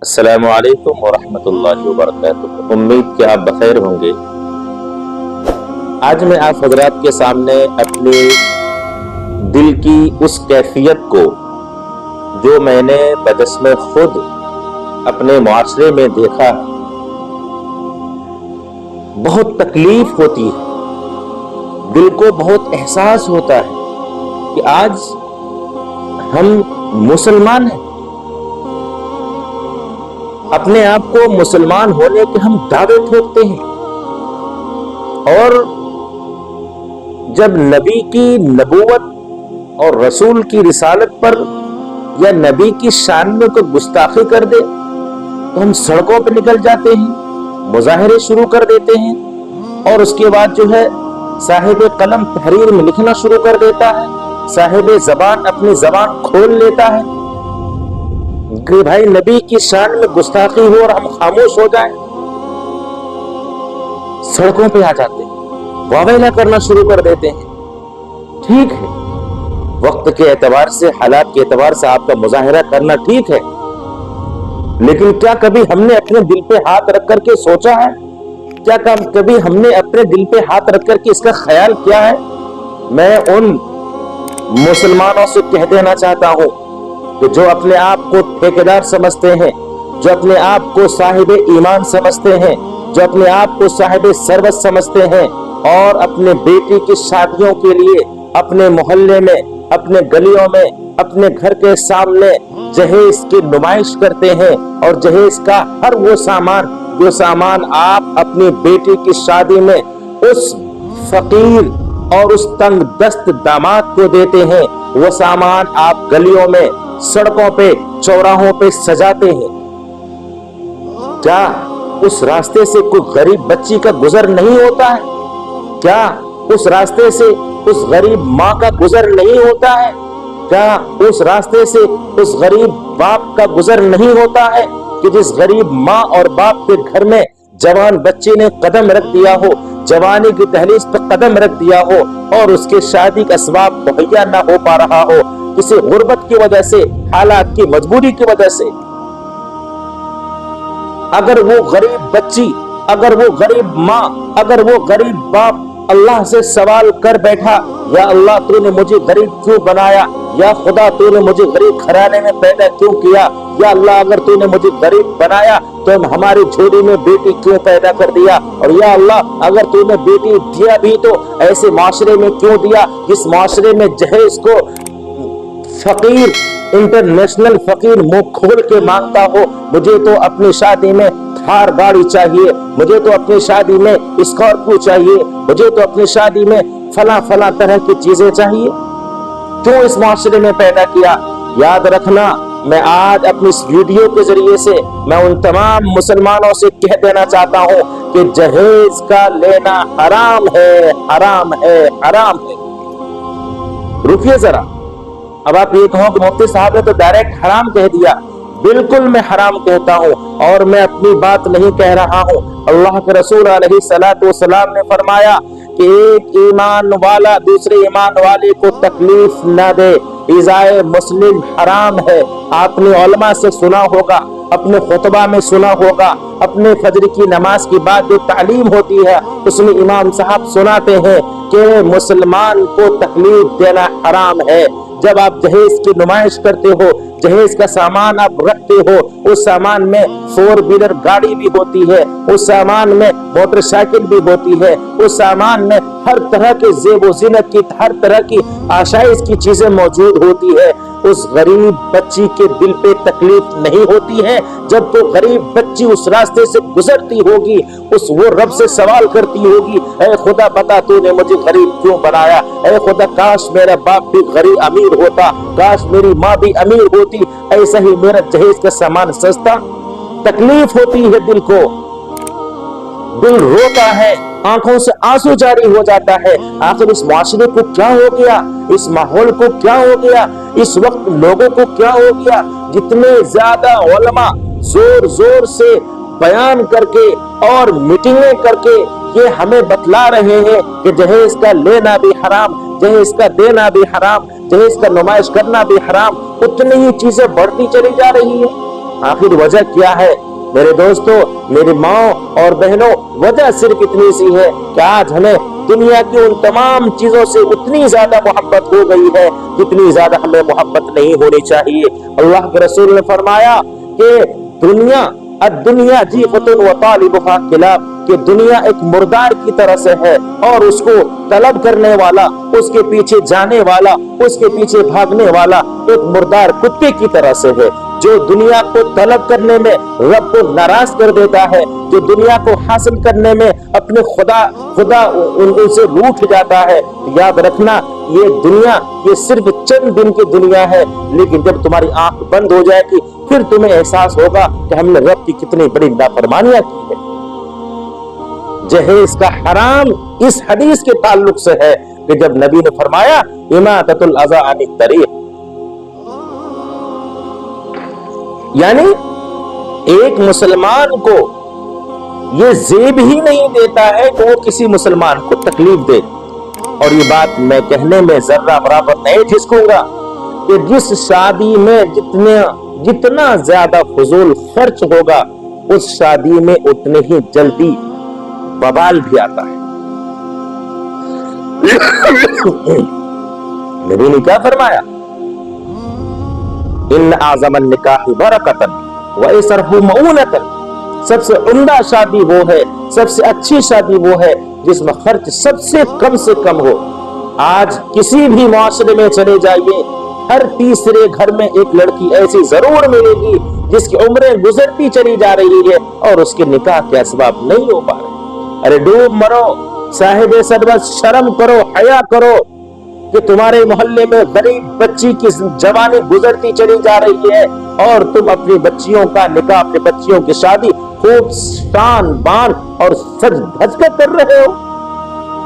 السلام علیکم ورحمۃ اللہ وبرکاتہ۔ امید کہ آپ بخیر ہوں گے۔ آج میں آپ حضرات کے سامنے اپنی دل کی اس کیفیت کو جو میں نے بجسم خود اپنے معاشرے میں دیکھا ہے، بہت تکلیف ہوتی ہے، دل کو بہت احساس ہوتا ہے کہ آج ہم مسلمان ہیں، اپنے آپ کو مسلمان ہونے کے ہم دعوے ٹھوکتے ہیں، اور جب نبی کی نبوت اور رسول کی رسالت پر یا نبی کی شان میں کوئی گستاخی کر دے تو ہم سڑکوں پہ نکل جاتے ہیں، مظاہرے شروع کر دیتے ہیں، اور اس کے بعد جو ہے صاحب قلم تحریر میں لکھنا شروع کر دیتا ہے، صاحب زبان اپنی زبان کھول لیتا ہے کہ بھائی نبی کی شان میں گستاخی ہو اور ہم خاموش ہو جائیں۔ سڑکوں پہ آ جاتے ہیں، واویلا کرنا شروع کر دیتے ہیں۔ ٹھیک ہے، وقت کے اعتبار سے، حالات کے اعتبار سے آپ کا مظاہرہ کرنا ٹھیک ہے، لیکن کیا کبھی ہم نے اپنے دل پہ ہاتھ رکھ کر کے سوچا ہے؟ کیا کبھی ہم نے اپنے دل پہ ہاتھ رکھ کر کے اس کا خیال کیا ہے؟ میں ان مسلمانوں سے کہہ دینا چاہتا ہوں کہ جو اپنے آپ کو ٹھیکیدار سمجھتے ہیں، جو اپنے آپ کو صاحب ایمان سمجھتے ہیں، جو اپنے آپ کو صاحب ثروت سمجھتے ہیں، اور اپنے بیٹی کی شادیوں کے لیے اپنے محلے میں، اپنے گلیوں میں، اپنے گھر کے سامنے جہیز کی نمائش کرتے ہیں، اور جہیز کا ہر وہ سامان جو سامان آپ اپنی بیٹی کی شادی میں اس فقیر اور اس تنگ دست داماد کو دیتے ہیں، وہ سامان آپ گلیوں میں، سڑکوں پہ، چوراہوں پہ سجاتے ہیں۔ کیا اس راستے سے کوئی غریب بچی کا گزر نہیں ہوتا ہے؟ کیا اس راستے سے اس غریب ماں کا گزر نہیں ہوتا ہے؟ کیا اس راستے سے اس غریب باپ کا گزر نہیں ہوتا ہے کہ جس غریب ماں اور باپ کے گھر میں جوان بچے نے قدم رکھ دیا ہو، جوانی کی دہلیز پہ قدم رکھ دیا ہو، اور اس کے شادی کا اسباب مہیا نہ ہو پا رہا ہو کسی غربت کی وجہ سے، حالات کی مجبوری کی وجہ سے؟ اگر وہ غریب بچی، اگر وہ غریب ماں، اگر وہ غریب باپ اللہ سے سوال کر بیٹھا، یا اللہ تو نے مجھے غریب کیوں بنایا، یا خدا تو نے مجھے غریب گھرانے میں پیدا کیوں کیا، یا اللہ اگر تو نے مجھے غریب بنایا تو ہماری جھولی میں بیٹی کیوں پیدا کر دیا، اور یا اللہ اگر تو نے بیٹی دیا بھی تو ایسے معاشرے میں کیوں دیا جس معاشرے میں جہیز کو فقیر، انٹرنیشنل فقیر منہ کھول کے مانگتا ہو؟ مجھے تو اپنی شادی میں تھار گاڑی چاہیے، مجھے تو اپنی شادی میں اسکارپیو چاہیے، مجھے تو اپنی شادی میں فلاں فلاں طرح کی چیزیں چاہیے۔ کیوں اس معاشرے میں پیدا کیا؟ یاد رکھنا، میں آج اپنی اس ویڈیو کے ذریعے سے میں ان تمام مسلمانوں سے کہہ دینا چاہتا ہوں کہ جہیز کا لینا حرام ہے، حرام ہے، حرام ہے۔ رکیے ذرا، اب آپ یہ کہو کہ مفتی صاحب نے تو ڈائریکٹ حرام کہہ دیا۔ بالکل میں حرام کہتا ہوں، اور میں اپنی بات نہیں کہہ رہا ہوں۔ اللہ کے رسول علیہ الصلوۃ والسلام نے فرمایا کہ ایک ایمان والا دوسرے ایمان والے کو تکلیف نہ دے، ایذائے مسلم حرام ہے۔ آپ نے علماء سے سنا ہوگا، اپنے خطبہ میں سنا ہوگا، اپنے فجر کی نماز کی بعد جو تعلیم ہوتی ہے اس میں امام صاحب سناتے ہیں کہ مسلمان کو تکلیف دینا حرام ہے۔ جب آپ جہیز کی نمائش کرتے ہو، جہیز کا سامان آپ رکھتے ہو، اس سامان میں 4 ویلر گاڑی بھی ہوتی ہے، اس سامان میں موٹر سائیکل بھی ہوتی ہے، اس سامان میں ہر طرح کے زیب و زینت کی، ہر طرح کی آشائش کی چیزیں موجود ہوتی ہے۔ اس غریب بچی کے دل پہ تکلیف نہیں ہوتی ہے جب تو غریب بچی اس راستے سے گزرتی ہوگی، اس وہ رب سے سوال کرتی ہوگی، اے خدا بتا تو نے مجھے غریب کیوں بنایا، اے خدا کاش میرا باپ بھی غریب امیر ہوتا، کاش میری ماں بھی امیر ہوتی، ایسا ہی میرا جہیز کا سامان سستا۔ تکلیف ہوتی ہے دل کو، دل روتا ہے، آنکھوں سے آنسو جاری ہو جاتا ہے۔ آخر اس معاشرے کو کیا ہو گیا، اس ماحول کو کیا ہو گیا، اس وقت لوگوں کو کیا ہو گیا؟ جتنے زیادہ علماء زور زور سے بیان کر کے اور میٹنگیں کر کے یہ ہمیں بتلا رہے ہیں کہ جہیز کا لینا بھی حرام، جہیز کا دینا بھی حرام، جہیز کا نمائش کرنا بھی حرام، اتنی ہی چیزیں بڑھتی چلی جا رہی ہیں۔ آخر وجہ کیا ہے میرے دوستوں، میری ماں اور بہنوں؟ وجہ صرف اتنی سی ہے کہ آج ہمیں دنیا کی ان تمام چیزوں سے اتنی زیادہ محبت ہو گئی ہے جتنی زیادہ ہمیں محبت نہیں ہونی چاہیے۔ اللہ کے رسول نے فرمایا کہ الدنیا جیفۃ وطالبھا کلاب، کہ دنیا ایک مردار کی طرح سے ہے اور اس کو طلب کرنے والا، اس کے پیچھے جانے والا، اس کے پیچھے بھاگنے والا ایک مردار کتے کی طرح سے ہے۔ جو دنیا کو طلب کرنے میں رب کو ناراض کر دیتا ہے، جو دنیا کو حاصل کرنے میں اپنے خدا ان سے روٹھ جاتا ہے، یاد رکھنا یہ دنیا یہ صرف چند دن کی دنیا ہے، لیکن جب تمہاری آنکھ بند ہو جائے گی پھر تمہیں احساس ہوگا کہ ہم نے رب کی کتنی بڑی نافرمانیاں کی ہے۔ جہیز کا حرام اس حدیث کے تعلق سے ہے کہ جب نبی نے فرمایا اماطۃ الاذی عن الطریق، یعنی ایک مسلمان کو یہ زیب ہی نہیں دیتا ہے کہ وہ کسی مسلمان کو تکلیف دے۔ اور یہ بات میں کہنے میں ذرہ برابر نہیں ٹھسکوں گا کہ جس شادی میں جتنا زیادہ فضول خرچ ہوگا اس شادی میں اتنے ہی جلدی ببال بھی آتا ہے۔ نبی نے کیا فرمایا؟ ان اعظم النکاح برکۃ وایسرہ مؤونۃ، سب سے عمدہ شادی وہ ہے، سب سے اچھی شادی وہ ہے جس میں خرچ سب سے کم ہو۔ آج کسی بھی معاشرے میں چلے جائیے، ہر تیسرے گھر میں ایک لڑکی ایسی ضرور ملے گی جس کی عمریں گزرتی چلی جا رہی ہے اور اس کے نکاح کے اسباب نہیں ہو پا رہے۔ ارے ڈوب مرو صاحب سربت، شرم کرو، حیا کرو کہ تمہارے محلے میں غریب بچی کی جوانی گزرتی چلی جا رہی ہے اور تم اپنی بچیوں کا نکاح، اپنی بچیوں کی شادی خوب شان بان اور سج دھج کر رہے ہو۔